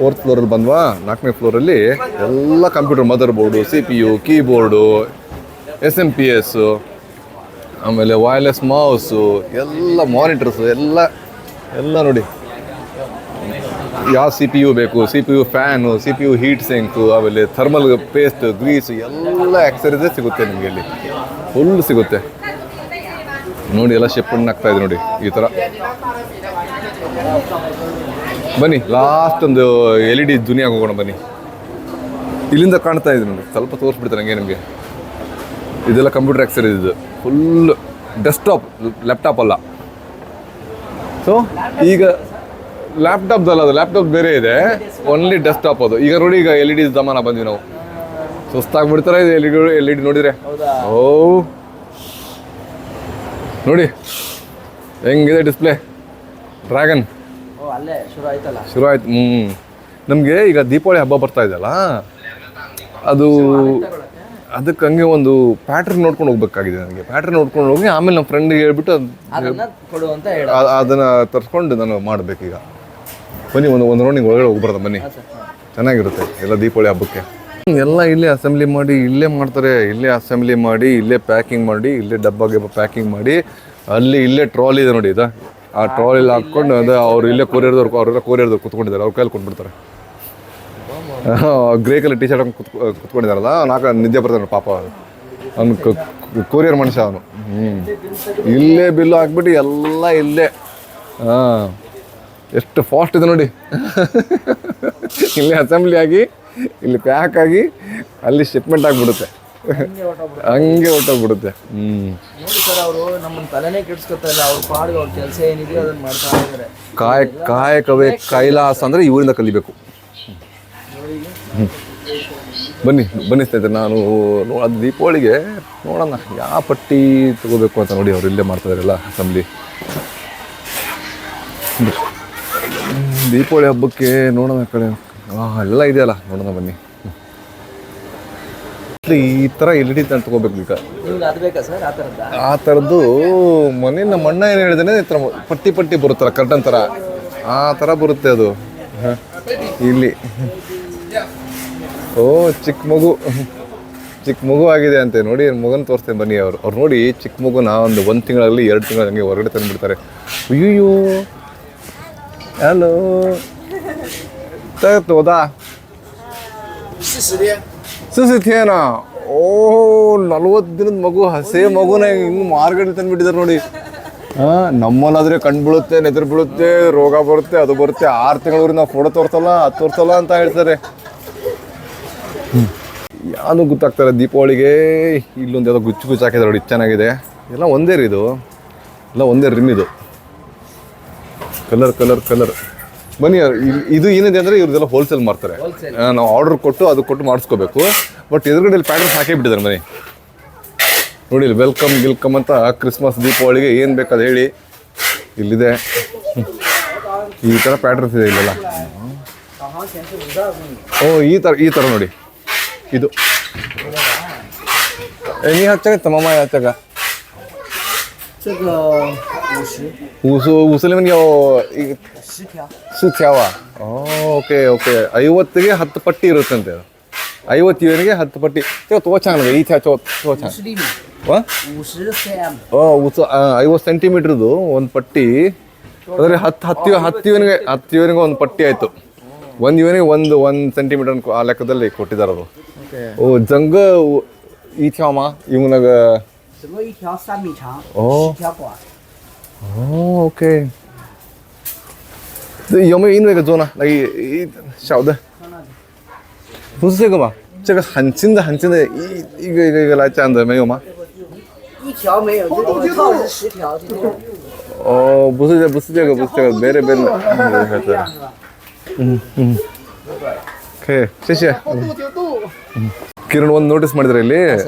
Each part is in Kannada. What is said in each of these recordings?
4th ಫ್ಲೋರಲ್ಲಿ ಬಂದ್ವಾ. 4ನೇ ಫ್ಲೋರಲ್ಲಿ ಎಲ್ಲ computer, mother board, CPU, keyboard, SMPS, ಆಮೇಲೆ ವೈರ್ಲೆಸ್ ಮೌಸು, ಎಲ್ಲ ಮಾನಿಟರ್ಸು, ಎಲ್ಲ ನೋಡಿ. ಯಾವ CPU ಬೇಕು, CPU fan, CPU heat sink, ಆಮೇಲೆ ಥರ್ಮಲ್ ಪೇಸ್ಟ್, ಗ್ರೀಸು, ಎಲ್ಲ ಆಕ್ಸರೀಸೇ ಸಿಗುತ್ತೆ ನಿಮಗೆ ಇಲ್ಲಿ. ಫುಲ್ ಸಿಗುತ್ತೆ ನೋಡಿ. ಎಲ್ಲ ಶಿಪ್ಪಣ್ಣು ಆಗ್ತಾ ಇದೆ ನೋಡಿ ಈ ಥರ. ಬನ್ನಿ ಲಾಸ್ಟ್ ಒಂದು LED ದುನಿಯಾಗಿ ಹೋಗೋಣ ಬನ್ನಿ. ಇಲ್ಲಿಂದ ಕಾಣ್ತಾ ಇದೆ ನೋಡಿ, ಸ್ವಲ್ಪ ತೋರಿಸ್ಬಿಡ್ತಾರೆ ನನಗೆ ನಿಮಗೆ. ಇದೆಲ್ಲ ಕಂಪ್ಯೂಟರ್ ಆಕ್ಸರೀಸ್, ಇದು ಫುಲ್ ಡೆಸ್ಕ್ಟಾಪ್, ಲ್ಯಾಪ್ಟಾಪ್ ಅಲ್ಲ. ಸೊ ಈಗ ಲ್ಯಾಪ್ಟಾಪ್ದಲ್ಲ, ಅದು ಲ್ಯಾಪ್ಟಾಪ್ ಬೇರೆ ಇದೆ, ಓನ್ಲಿ ಡೆಸ್ಕ್ಟಾಪ್ ಅದು. ಈಗ ನೋಡಿ, ಈಗ LED ಜಮಾನ ಬಂದ್ವಿ ನಾವು. ಸುಸ್ತಾಗ್ಬಿಡ್ತಾರೆ ಇದು LED ನೋಡಿದ್ರೆ. ಓ ನೋಡಿ ಹೆಂಗಿದೆ ಡಿಸ್ಪ್ಲೇ. ಡ್ರ್ಯಾಗನ್ ಶುರು ಆಯ್ತು. ನಮಗೆ ಈಗ ದೀಪಾವಳಿ ಹಬ್ಬ ಬರ್ತಾ ಇದೆಯಲ್ಲ, ಅದಕ್ಕೆ ಹಂಗೆ ಒಂದು ಪ್ಯಾಟ್ರನ್ ನೋಡ್ಕೊಂಡು ಹೋಗ್ಬೇಕಾಗಿದೆ ನನಗೆ. ಪ್ಯಾಟ್ರನ್ ನೋಡ್ಕೊಂಡು ಹೋಗಿ ಆಮೇಲೆ ನಮ್ಮ ಫ್ರೆಂಡ್ಗೆ ಹೇಳ್ಬಿಟ್ಟು ಅದನ್ನು ತರಿಸ್ಕೊಂಡು ನಾನು ಮಾಡಬೇಕೀಗ. ಬನ್ನಿ ಒಂದು ರೌಂಡಿಗೆ ಒಳಗಡೆ ಹೋಗ್ಬಾರ್ದು ಬನ್ನಿ, ಚೆನ್ನಾಗಿರುತ್ತೆ ಎಲ್ಲ ದೀಪಾವಳಿ ಹಬ್ಬಕ್ಕೆ. ಎಲ್ಲ ಇಲ್ಲೇ ಅಸೆಂಬ್ಲಿ ಮಾಡಿ ಇಲ್ಲೇ ಮಾಡ್ತಾರೆ. ಇಲ್ಲೇ ಅಸೆಂಬ್ಲಿ ಮಾಡಿ ಇಲ್ಲೇ ಪ್ಯಾಕಿಂಗ್ ಮಾಡಿ ಇಲ್ಲೇ ಡಬ್ಬ ಪ್ಯಾಕಿಂಗ್ ಮಾಡಿ ಇಲ್ಲೇ ಟ್ರಾಲಿ ಇದೆ ನೋಡಿ. ಆ ಟ್ರಾಲಿಲಿ ಹಾಕ್ಕೊಂಡು ಅವ್ರು ಇಲ್ಲೇ ಕೊರಿಯರ್ದವ್ರು ಕುತ್ಕೊಂಡಿದ್ದಾರೆ. ಅವ್ರ ಕೈಯಲ್ಲಿ ಕೊಟ್ಬಿಡ್ತಾರೆ. ಗ್ರೇ ಕಲರ್ ಟೀ ಶರ್ಟ್ ಕುತ್ಕೊಂಡಿದ್ದಾರಲ್ಲ, ನಿದ್ದೆ ಬರ್ತಾನೆ ಪಾಪ. ಅವನು ಕೊರಿಯರ್ ಮನುಷ್ಯ ಅವನು. ಇಲ್ಲೇ ಬಿಲ್ಲು ಹಾಕ್ಬಿಟ್ಟು ಎಲ್ಲ ಇಲ್ಲೇ. ಎಷ್ಟು ಫಾಸ್ಟ್ ಇದೆ ನೋಡಿ. ಇಲ್ಲೇ ಅಸೆಂಬ್ಲಿ ಆಗಿ ಇಲ್ಲಿ ಪ್ಯಾಕ್ ಆಗಿ ಅಲ್ಲಿ ಶಿಪ್ಮೆಂಟ್ ಆಗಿಬಿಡುತ್ತೆ. ಹಂಗೆ ಹೊಟ್ಟೋಗ್ಬಿಡುತ್ತೆ. ಕಾಯಕವೇ ಕೈಲಾಸ ಅಂದರೆ ಇವರಿಂದ ಕಲಿಬೇಕು. ಬನ್ನಿ ಸ್ನೇಹಿತರೆ, ನಾನು ಅದು ದೀಪಾವಳಿಗೆ ನೋಡೋಣ ಯಾವ ಪಟ್ಟಿ ತಗೋಬೇಕು ಅಂತ ನೋಡಿ. ಅವ್ರು ಇಲ್ಲೇ ಮಾಡ್ತಾಯಿದ್ದಾರಲ್ಲ ಅಸೆಂಬ್ಲಿ. ದೀಪಾವಳಿ ಹಬ್ಬಕ್ಕೆ ನೋಡೋಣ ಕಡೆ ಎಲ್ಲ ಇದೆಯಲ್ಲ, ನೋಡೋಣ ಬನ್ನಿ. ಈ ಥರ LED ನಾನು ತಗೋಬೇಕು ಈಗ. ಆ ಥರದ್ದು ಮೊನ್ನೆ ನಮ್ಮ ಅಣ್ಣ ಏನು ಹೇಳಿದಾನೆ, ಈ ಥರ ಪಟ್ಟಿ ಬರುತ್ತಲ್ಲ ಕರ್ಟನ್ ಥರ, ಆ ಥರ ಬರುತ್ತೆ ಅದು ಇಲ್ಲಿ. ಓ ಚಿಕ್ಕ ಮಗು ಆಗಿದೆ ಅಂತೆ ನೋಡಿ. ಮಗನ ತೋರಿಸ್ತೇನೆ ಬನ್ನಿ. ಅವ್ರು ನೋಡಿ ಚಿಕ್ಕ ಮಗುನ ಒಂದು ತಿಂಗಳಲ್ಲಿ 2 ತಿಂಗಳು ಹಂಗೆ ಹೊರಗಡೆ ತಂದುಬಿಡ್ತಾರೆ. ಅಯ್ಯೋ ಹಲೋ ಹೋದಾ 40 天. ಓ 40 ದಿನದ ಮಗು, ಹಸೆ ಮಗುನ ಹಿಂಗೆ ಮಾರ್ಕೆಟ್ ತಂದುಬಿಟ್ಟಿದ್ದಾರೆ ನೋಡಿ. ನಮ್ಮಲ್ಲಾದರೆ ಕಣ್ಣು ಬೀಳುತ್ತೆ, ನೆದ್ರು ಬೀಳುತ್ತೆ, ರೋಗ ಬರುತ್ತೆ, ಅದು ಬರುತ್ತೆ. 6 ತಿಂಗಳವರೆಗೆ ನಾವು ಫೋಟೋ ತೋರಿಸಲ್ಲ, ಅದು ತೋರಿಸಲ್ಲ ಅಂತ ಹೇಳ್ತಾರೆ. ಯಾವುದು ಗೊತ್ತಾಗ್ತಾರೆ ದೀಪಾವಳಿಗೆ. ಇಲ್ಲೊಂದು ಯಾವುದೋ ಗುಚ್ಚು ಹಾಕಿದ್ದಾರೆ ನೋಡಿ, ಚೆನ್ನಾಗಿದೆ. ಎಲ್ಲ ಒಂದೇ ಇದು, ಎಲ್ಲ ಒಂದೇ ರಿಮ್ ಇದು. ಕಲರ್ ಬನ್ನಿ. ಇದು ಏನಿದೆ ಅಂದರೆ ಇವ್ರದ್ದೆಲ್ಲ ಹೋಲ್ಸೇಲ್ ಮಾಡ್ತಾರೆ. ನಾವು ಆರ್ಡರ್ ಕೊಟ್ಟು ಮಾಡಿಸ್ಕೋಬೇಕು. ಬಟ್ ಎದುರುಗಡೆ ಪ್ಯಾಟರ್ನ್ಸ್ ಹಾಕೇ ಬಿಟ್ಟಿದ್ದಾರೆ ಬನ್ನಿ ನೋಡಿ. ಇಲ್ಲಿ ವೆಲ್ಕಮ್ ಅಂತ ಕ್ರಿಸ್ಮಸ್ ದೀಪಾವಳಿಗೆ ಏನು ಬೇಕಾದ ಹೇಳಿ ಇಲ್ಲಿದೆ. ಈ ಥರ ಪ್ಯಾಟರ್ನ್ಸ್ ಇದೆ ಇಲ್ಲೆಲ್ಲ. ಓ ಈ ಥರ ನೋಡಿ ಇದು. ನೀ ಹಚ್ಚಾಗ ತಮ್ಮ ಹಚ್ಚಾಗ ಉಸಲಿಮನ್ಗೆ 10条. ಓಕೆ 50ಗೆ 10 ಪಟ್ಟಿ ಇರುತ್ತಂತೆ. 50 ಯುವನಿಗೆ 10 ಪಟ್ಟಿ. ತೋ ಚಾಂಗ್ ಈ ಥರ ತೋ ಚಾಂಗ್ 50 ಸೆಂಟಿಮೀಟ್ರದ್ದು ಒಂದು ಪಟ್ಟಿ. ಅದರಲ್ಲಿ 10 ಯುವನಿಗೆ ಒಂದು ಪಟ್ಟಿ ಆಯಿತು. 1 ಯುವನಿಗೆ 1 ಸೆಂಟಿಮೀಟರ್ ಆ ಲೆಕ್ಕದಲ್ಲಿ ಕೊಟ್ಟಿದ್ದಾರೆ ಅದು. ಓ ಜಂಗ ಈ ಥ್ಯಾಮ ಇವನಾಗ. OK， 有没有另外一个桌呢？那一小的，不是这个吧？这个很轻的，一个来这样的，没有吗？一条没有，这个套是10条。哦，不是这个，别的。OK， 谢谢。ಕಿರಣ್ ಒಂದು ನೋಟಿಸ್ ಮಾಡಿದ್ರೆ ಇಲ್ಲಿ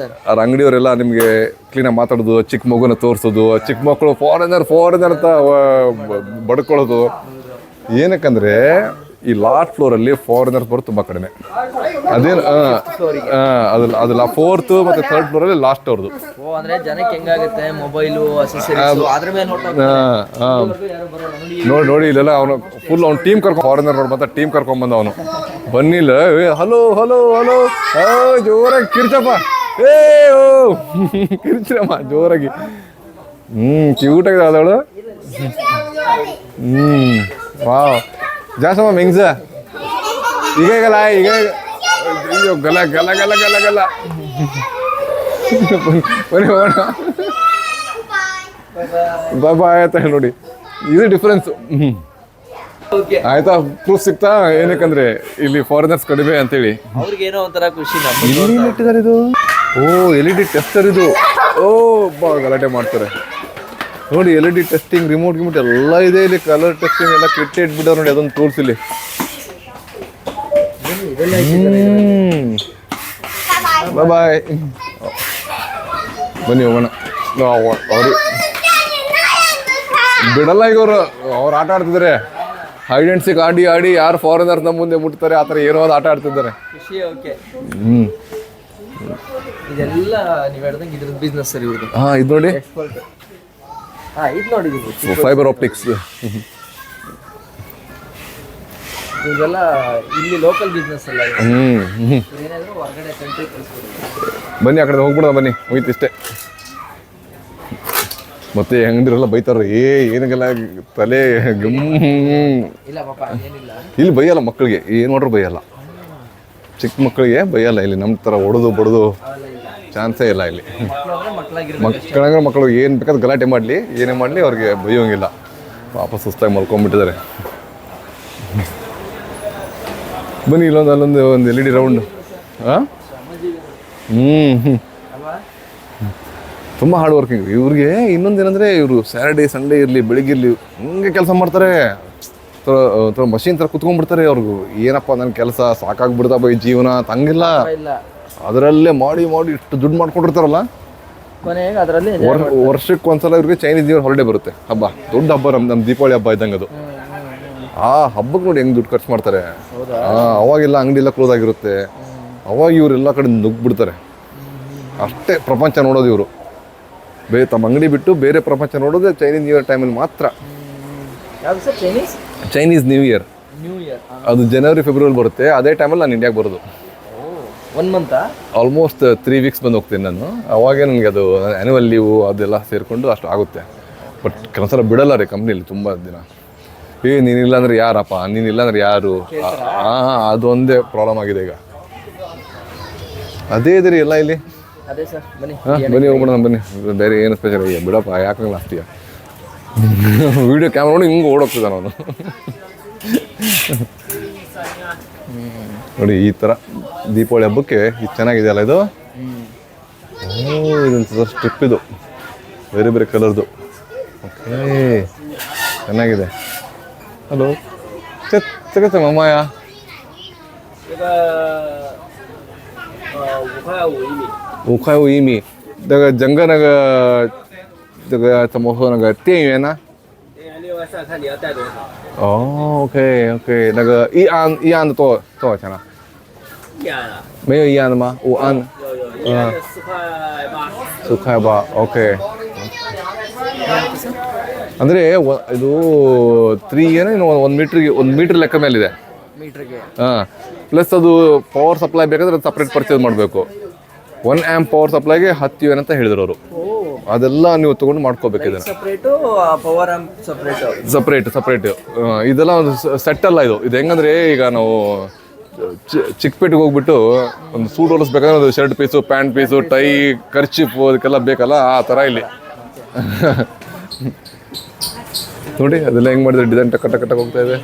ಅವ್ರ ಅಂಗಡಿಯವರೆಲ್ಲ ನಿಮಗೆ ಕ್ಲೀನಾಗಿ ಮಾತಾಡೋದು, ಚಿಕ್ಕ ಮಗುನ ತೋರಿಸೋದು, ಚಿಕ್ಕ ಮಕ್ಕಳು ಫಾರಿನರ್ ಅಂತ ಬಡ್ಕೊಳ್ಳೋದು. ಏನಕ್ಕಂದರೆ ಈ ಲಾಸ್ಟ್ ಫ್ಲೋರಲ್ಲಿ ಫಾರಿನರ್ಸ್ ಬರೋದು ತುಂಬ ಕಡಿಮೆ. ಅದೇನು ಅದಲ್ಲ ಫೋರ್ತ್ ಮತ್ತು ಥರ್ಡ್ ಫ್ಲೋರಲ್ಲಿ ಲಾಸ್ಟ್ ಅವ್ರದ್ದು. ಓ ಅಂದ್ರೆ ಜನಕ್ಕೆ ಹೆಂಗಾಗುತ್ತೆ ಮೊಬೈಲು ಅಸೆಸರೀಸ್ ಅದ್ರ ಮೇಲೆ ನೋಡಿ ಇಲ್ಲೆಲ್ಲ ಅವನು ಫುಲ್ ಅವ್ನು ಟೀಮ್ ಕರ್ಕೊಂಡು ಫಾರಿನರ್ ನೋಡಿ ಮತ್ತೆ ಟೀಮ್ ಕರ್ಕೊಂಡ್ಬಂದ ಅವನು. ಬನ್ನಿಲ್ಲ ಹಲೋ ಹಲೋ ಹಲೋ ಜೋರಾಗಿ ಕಿರ್ಚಪ್ಪ ಓ ಕಿರ್ಚಿರಮ್ಮ ಜೋರಾಗಿ. ಕ್ಯೂಟಾಗಿದೆ ಅದವಳು. ವಾವ್ ಜಾಸಮ್ಮ ಮೆಂಗ್ಸ ಈಗಲ್ಲ ಈಗ ಅಯ್ಯೋ ಗಲ ಗಲ ಗಲ ಗಲ ಗಲ ಬನ್ನಿ ಹೋಗೋಣ. ಬಾಬಾ ಆಯ್ತಾ ನೋಡಿ ಇದು ಡಿಫ್ರೆನ್ಸು. ಆಯ್ತಾ ಪ್ರೂಫ್ ಸಿಗ್ತಾ ಏನಕ್ಕಂದ್ರೆ ಇಲ್ಲಿ ಫಾರಿನರ್ಸ್ ಕಡಿಮೆ ಅಂತೇಳಿ ಅವ್ರಿಗೆ ಏನೋ ಒಂಥರ ಖುಷಿ. ಇಲ್ಲಿ ಇಟ್ಟಿದ್ದಾರೆ ಇದು. ಓ LED ಟೆಸ್ಟರ್ ಇದು. ಓ ಗಲಾಟೆ ಮಾಡ್ತಾರೆ ನೋಡಿ. LED ಟೆಸ್ಟಿಂಗ್ ರಿಮೋಟ್ ಗಿಮೋಟ್ ಎಲ್ಲ ಇದೆ ಇಲ್ಲಿ. ಕಲರ್ ಟೆಸ್ಟಿಂಗ್ ಎಲ್ಲ ಕಿಟ್ ಇಟ್ಬಿಟ್ಟಾರೆ ನೋಡಿ. ಅದೊಂದು ಟೂಲ್ಸ್ ಇಲ್ಲಿ. ಬಾಯ್ ಬನ್ನಿ ಹೋಗೋಣ. ಅವರು ಬಿಡಲ್ಲ ಈಗ ಅವ್ರು ಆಟ ಆಡ್ತಿದ್ದಾರೆ. ಹೈಡ್ ಆ್ಯಂಡ್ ಸಿಕ್ ಆಡಿ ಆಡಿ ಯಾರು ಫಾರಿನರ್ಸ್ ನಮ್ಮ ಮುಂದೆ ಮುಟ್ತಾರೆ ಆ ಥರ ಏನೋ ಒಂದು ಆಟ ಆಡ್ತಿದ್ದಾರೆ. ಇದೆಲ್ಲ ನೀವು ಹೇಳ್ದಂಗೆ ಇದ್ರ ಬಿಸ್ನೆಸ್ ಸರ್ ಇವ್ರದ್ದು. ಹಾಂ ಇದು ನೋಡಿ ಇದು ನೋಡಿ ಫೈಬರ್ ಆಪ್ಟಿಕ್ಸ್. ಇದೆಲ್ಲ ಇಲ್ಲಿ ಲೋಕಲ್ ಬಿಸ್ನೆಸ್ ಅಲ್ಲ. ಏನಾದರೂ ಹೊರಗಡೆ ಕಂಟ್ರಿ ಕಳಿಸ್ಬೋದು. ಬನ್ನಿ ಆ ಕಡೆ ಹೋಗ್ಬಿಡೋಣ ಬನ್ನಿ ಹೋಯ್ತು ಇಷ್ಟೇ. ಮತ್ತೆ ಹೆಂಗಂದಿರಲ್ಲ ಬೈತಾರ ಏನಾಗೆಲ್ಲ ತಲೆ ಗಮ್. ಇಲ್ಲ ಪಾಪ ಏನಿಲ್ಲ ಇಲ್ಲಿ ಬೈಯಲ್ಲ ಮಕ್ಕಳಿಗೆ ಏನು ಮಾಡ್ರು ಬೈಯಲ್ಲ. ಚಿಕ್ಕ ಮಕ್ಕಳಿಗೆ ಬೈಯಲ್ಲ ಇಲ್ಲಿ. ನಮ್ಮ ಥರ ಹೊಡೆದು ಬಡ್ದು ಚಾನ್ಸೇ ಇಲ್ಲ ಇಲ್ಲಿ. ಮಕ್ಕಳಂದ್ರೆ ಮಕ್ಕಳು ಏನು ಬೇಕಾದ್ರೆ ಗಲಾಟೆ ಮಾಡಲಿ ಏನೇ ಮಾಡಲಿ ಅವ್ರಿಗೆ ಬೈಯೋಂಗಿಲ್ಲ. ಪಾಪ ಸುಸ್ತಾಗಿ ಮಲ್ಕೊಂಡ್ಬಿಟ್ಟಿದ್ದಾರೆ. ಬನ್ನಿ ಇಲ್ಲೊಂದು ಅಲ್ಲೊಂದು ಒಂದು LED ರೌಂಡು. ಹಾಂ ತುಂಬ ಹಾರ್ಡ್ ವರ್ಕಿಂಗ್ ಇವ್ರಿಗೆ. ಇನ್ನೊಂದೇನೆಂದರೆ ಇವರು ಸ್ಯಾಟರ್ಡೇ ಸಂಡೇ ಇರಲಿ ಬೆಳಿಗ್ಗೆ ಇರಲಿ ಹಿಂಗೆ ಕೆಲಸ ಮಾಡ್ತಾರೆ. ಮಷೀನ್ ಥರ ಕುತ್ಕೊಂಡ್ಬಿಡ್ತಾರೆ. ಅವ್ರಿಗೂ ಏನಪ್ಪ ನನ್ನ ಕೆಲಸ ಸಾಕಾಗ್ಬಿಡ್ತಾ ಬೈ ಜೀವನ ಹಂಗಿಲ್ಲ. ಅದರಲ್ಲೇ ಮಾಡಿ ಮಾಡಿ ಇಷ್ಟು ದುಡ್ಡು ಮಾಡ್ಕೊಂಡಿರ್ತಾರಲ್ಲ. ಅದರಲ್ಲಿ ವರ್ಷಕ್ಕೆ ಒಂದ್ಸಲ ಇವ್ರಿಗೆ ಚೈನೀಸ್ ನ್ಯೂ ಇಯರ್ ಹಾಲಿಡೇ ಬರುತ್ತೆ. ಹಬ್ಬ ದೊಡ್ಡ ಹಬ್ಬ ನಮ್ಮ ದೀಪಾವಳಿ ಹಬ್ಬ ಇದ್ದಂಗೆ ಅದು. ಆ ಹಬ್ಬಕ್ಕೆ ನೋಡಿ ಹೆಂಗೆ ದುಡ್ಡು ಖರ್ಚು ಮಾಡ್ತಾರೆ. ಅವಾಗೆಲ್ಲ ಅಂಗಡಿ ಎಲ್ಲ ಕ್ಲೋಸ್ ಆಗಿರುತ್ತೆ. ಅವಾಗ ಇವರೆಲ್ಲ ಕಡೆ ನುಗ್ಗಿಬಿಡ್ತಾರೆ. ಅಷ್ಟೇ ಪ್ರಪಂಚ ನೋಡೋದು ಇವರು. ಬೇರೆ ತಮ್ಮ ಅಂಗಡಿ ಬಿಟ್ಟು ಬೇರೆ ಪ್ರಪಂಚ ನೋಡೋದೇ ಚೈನೀಸ್ ನ್ಯೂ ಇಯರ್ ಟೈಮಲ್ಲಿ ಮಾತ್ರ. ಚೈನೀಸ್ ನ್ಯೂ ಇಯರ್ ಅದು ಜನವರಿ ಫೆಬ್ರವರಿ ಬರುತ್ತೆ. ಅದೇ ಟೈಮಲ್ಲಿ ನಾನು ಇಂಡಿಯಾಗೆ ಬರೋದು. 1 ಮಂತ್ ಆಲ್ಮೋಸ್ಟ್ 3 ವೀಕ್ಸ್ ಬಂದು ಹೋಗ್ತೀನಿ ನಾನು. ಅವಾಗೇ ನನಗೆ ಅದು ಆ್ಯನ್ಯುವಲ್ ಲೀವು ಅದೆಲ್ಲ ಸೇರಿಕೊಂಡು ಅಷ್ಟು ಆಗುತ್ತೆ. ಬಟ್ ಕೆಲಸ ಬಿಡಲ್ಲ ರೀ ಕಂಪ್ನಿಲಿ ತುಂಬ ದಿನ. ನೀನಿಲ್ಲ ಅಂದ್ರೆ ಯಾರಪ್ಪ, ನೀನಿಲ್ಲ ಅಂದ್ರೆ ಯಾರು. ಹಾಂ ಅದೊಂದೇ ಪ್ರಾಬ್ಲಮ್ ಆಗಿದೆ ಈಗ. ಅದೇ ಇದೆ ರೀ ಎಲ್ಲ ಇಲ್ಲಿ. ಬನ್ನಿ ಹೋಗ್ಬಿಡೋಣ ಬನ್ನಿ. ಬೇರೆ ಏನು ಸ್ಪೆಷಲ್ ಈಗ ಬಿಡಪ್ಪ ಯಾಕಂಗಿಲ್ಲ ಅಷ್ಟೀಗ. ವಿಡಿಯೋ ಕ್ಯಾಮ್ರಾ ನೋಡಿ ಹಿಂಗೆ ಓಡೋಗ್ತಿದ್ದಾನೆ ಅವನು. ನೋಡಿ ಈ ಥರ ದೀಪಾವಳಿ ಹಬ್ಬಕ್ಕೆ ಇದು ಚೆನ್ನಾಗಿದೆಯಲ್ಲ ಇದು. ಇದೊಂದು ಸ್ಟ್ರಿಪ್ ಇದು ಬೇರೆ ಬೇರೆ ಕಲರ್ದು. ಓಕೆ ಚೆನ್ನಾಗಿದೆ. ಹಲೋ ಚಗತ್ತೆ ಮಮ್ಮಯ್ಯ. 5块5一米。那个整个那个这个怎么说那个电源呢？电源6万3，看你要带多少。哦 ，OK OK， 那个一安的多少钱了？一安啊？没有一安的吗？5安。有一安的4块8。4块8 ，OK。ಅಂದರೆ ಇದು 3 ಏನೋ 1 ಮೀಟ್ರ್ ಲೆಕ್ಕ ಮೇಲಿದೆ. ಹಾಂ ಪ್ಲಸ್ ಅದು ಪವರ್ ಸಪ್ಲೈ ಬೇಕಾದ್ರೆ ಅದು ಸಪ್ರೇಟ್ ಪರ್ಚೇಸ್ ಮಾಡಬೇಕು. 1 ಆ್ಯಂಪ್ ಪವರ್ ಸಪ್ಲೈಗೆ 10 UN ಅಂತ ಹೇಳಿದ್ರು ಅವರು. ಅದೆಲ್ಲ ನೀವು ತೊಗೊಂಡು ಮಾಡ್ಕೋಬೇಕು. ಇದನ್ನು ಸಪ್ರೇಟ್ ಇದೆಲ್ಲ ಒಂದು ಸೆಟ್ ಅಲ್ಲ ಇದು. ಇದು ಹೆಂಗಂದ್ರೆ ಈಗ ನಾವು ಚಿಕ್ಕಪೇಟೆಗೆ ಹೋಗ್ಬಿಟ್ಟು ಒಂದು ಸೂಟ್ ಹೊಲಿಸ್ಬೇಕಂದ್ರೆ ಒಂದು shirt piece pant piece tie kerchief ಅದಕ್ಕೆಲ್ಲ ಬೇಕಲ್ಲ ಆ ಥರ ಇಲ್ಲಿ. ನೋಡಿ ಅದೆಲ್ಲ ಹೆಂಗೆ ಮಾಡಿದ್ರೆ ಡಿಸೈನ್ ಟಕ್ಕ ಹೋಗ್ತಾ ಇದೆ.